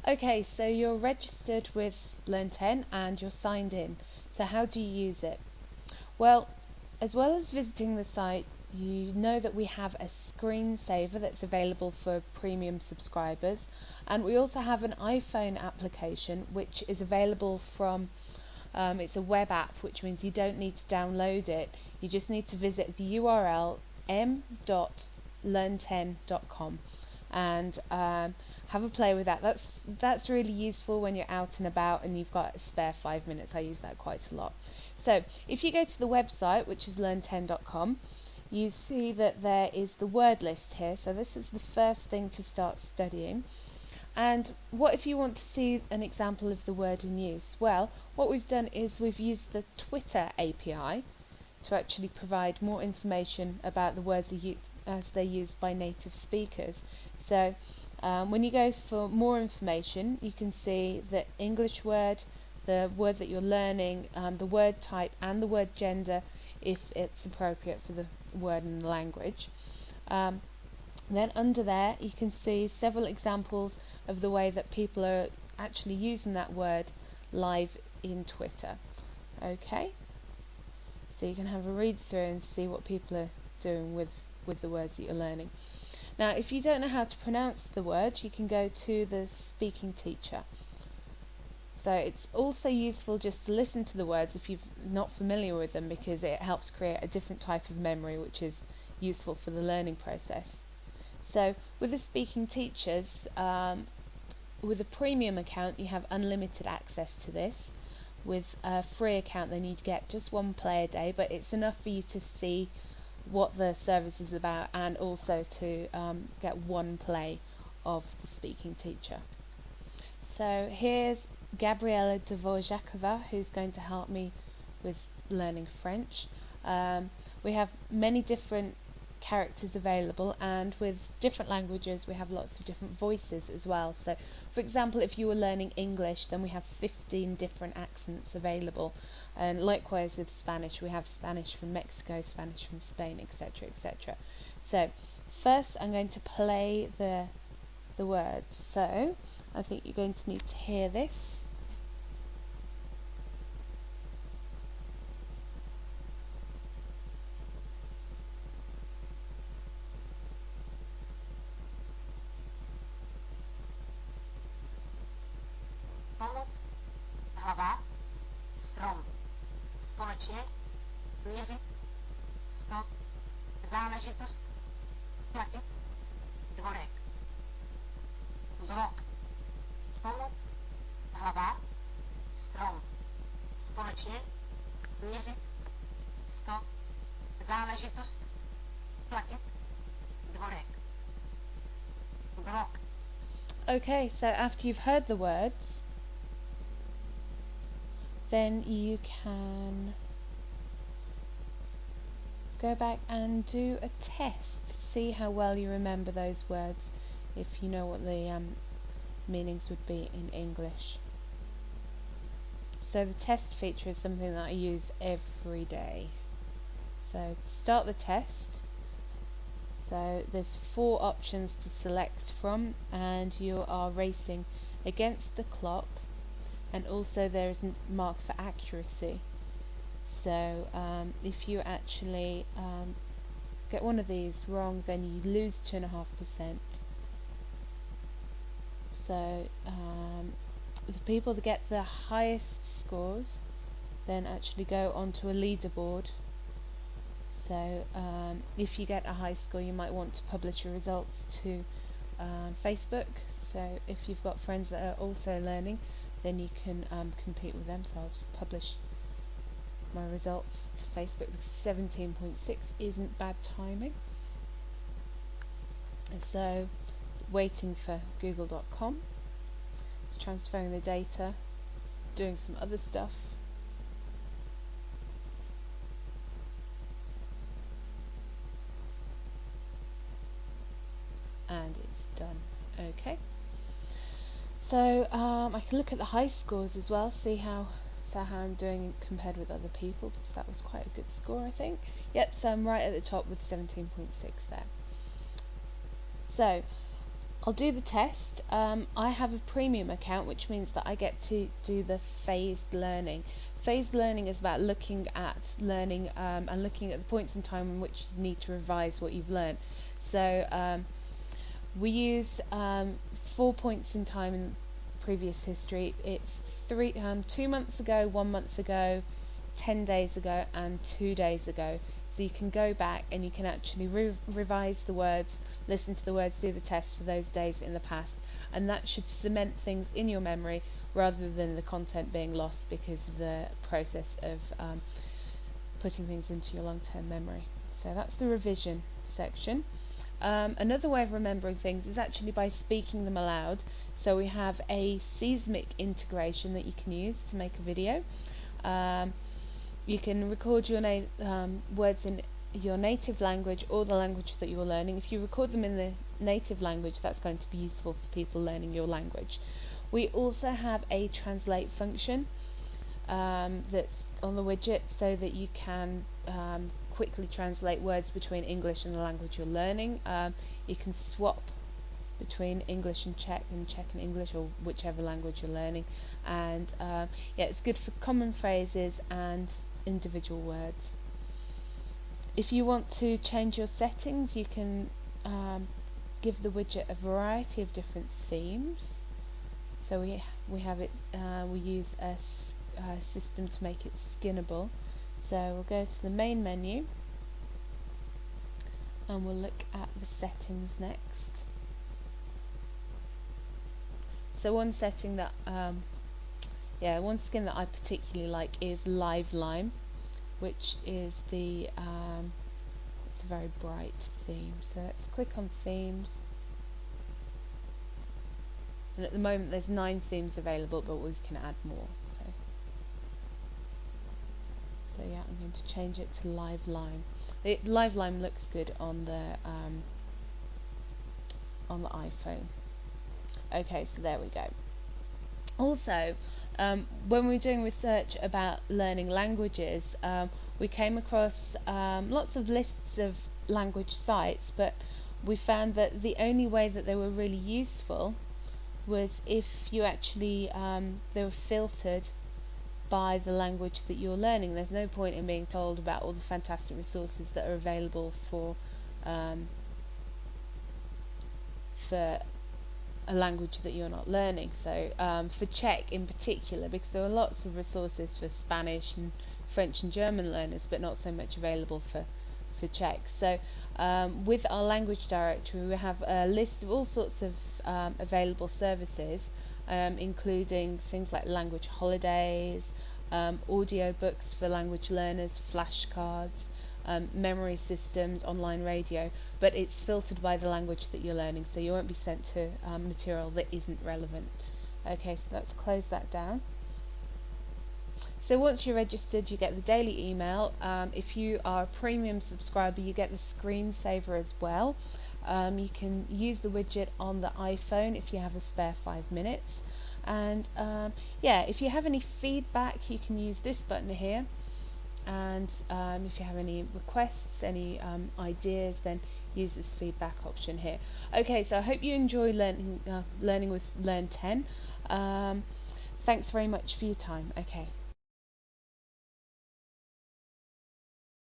Okay, so you're registered with Learn10 and you're signed in. So how do you use it? Well, as well as visiting the site, you know that we have a screensaver that's available for premium subscribers, and we also have an iPhone application which is available from it's a web app, which means you don't need to download it. You just need to visit the URL m.learn10.com and have a play with that. That's really useful when you're out and about and you've got a spare 5 minutes. I use that quite a lot. So if you go to the website, which is learn10.com, you see that there is the word list here. So this is the first thing to start studying. And what if you want to see an example of the word in use? Well, what we've done is we've used the Twitter API to actually provide more information about the words as they're used by native speakers. So when you go for more information, you can see the English word, the word that you're learning, the word type and the word gender if it's appropriate for the word and the language. Then under there you can see several examples of the way that people are actually using that word live in Twitter. Okay, so you can have a read through and see what people are doing with the words that you're learning. Now if you don't know how to pronounce the word, you can go to the speaking teacher. So it's also useful just to listen to the words if you're not familiar with them, because it helps create a different type of memory which is useful for the learning process. So with the speaking teachers, with a premium account you have unlimited access to this. With a free account then you'd get just one play a day, but it's enough for you to see what the service is about and also to get one play of the speaking teacher. So here's Gabriela Dvorakova, who's going to help me with learning French. We have many different characters available, and with different languages we have lots of different voices as well. So for example, if you were learning English, then we have 15 different accents available, and likewise with Spanish, we have Spanish from Mexico, Spanish from Spain, etc, etc. So first I'm going to play the words, so I think you're going to need to hear this. Pomoc, hlava, strom, společně, měřit, stop, záležitost, platit, dvorek, blok, pomoc, hlava, strom, společně, měřit, stop, záležitost, platit, dvorek, blok. Okay, so after you've heard the words, then you can go back and do a test to see how well you remember those words, if you know what the meanings would be in English. So the test feature is something that I use every day. So to start the test, so there's 4 options to select from, and you are racing against the clock, and also there is a mark for accuracy. So if you actually get one of these wrong, then you lose 2.5%. So the people that get the highest scores then actually go onto a leaderboard. So if you get a high score, you might want to publish your results to Facebook. So if you've got friends that are also learning, then you can compete with them. So I'll just publish my results to Facebook, because 17.6 isn't bad timing. And so waiting for google.com, it's transferring the data, doing some other stuff. And it's done. Okay, so I can look at the high scores as well, see how I'm doing compared with other people, because that was quite a good score, I think. Yep, so I'm right at the top with 17.6 there. So I'll do the test. I have a premium account, which means that I get to do the phased learning. Phased learning is about looking at learning and looking at the points in time in which you need to revise what you've learned. So we use 4 points in time in previous history. It's 2 months ago, 1 month ago, 10 days ago, and 2 days ago. So you can go back and you can actually revise the words, listen to the words, do the test for those days in the past, and that should cement things in your memory rather than the content being lost because of the process of putting things into your long-term memory. So that's the revision section. Another way of remembering things is actually by speaking them aloud. So we have a seismic integration that you can use to make a video. You can record your words in your native language or the language that you're learning. If you record them in the native language, that's going to be useful for people learning your language. We also have a translate function that's on the widget so that you can quickly translate words between English and the language you're learning. You can swap between English and Czech and English, or whichever language you're learning. And yeah, it's good for common phrases and individual words. If you want to change your settings, you can give the widget a variety of different themes. So we have it. We use a system to make it skinnable. So we'll go to the main menu and we'll look at the settings next. So one setting that one skin that I particularly like is Live Lime, which is the it's a very bright theme. So let's click on themes, and at the moment there's 9 themes available, but we can add more. So yeah, I'm going to change it to Live Lime. Live Lime looks good on the iPhone. Okay, so there we go. Also, when we were doing research about learning languages, we came across lots of lists of language sites, but we found that the only way that they were really useful was if you actually they were filtered by the language that you're learning. There's no point in being told about all the fantastic resources that are available for a language that you're not learning. So for Czech in particular, because there are lots of resources for Spanish and French and German learners, but not so much available for Czech. So with our language directory, we have a list of all sorts of available services, including things like language holidays, audio books for language learners, flashcards, memory systems, online radio, but it's filtered by the language that you're learning, so you won't be sent to material that isn't relevant. Okay, so let's close that down. So once you're registered, you get the daily email. If you are a premium subscriber, you get the screensaver as well. You can use the widget on the iPhone if you have a spare 5 minutes. And yeah, if you have any feedback, you can use this button here. And if you have any requests, any ideas, then use this feedback option here. Okay, so I hope you enjoy learning with Learn10. Thanks very much for your time. Okay.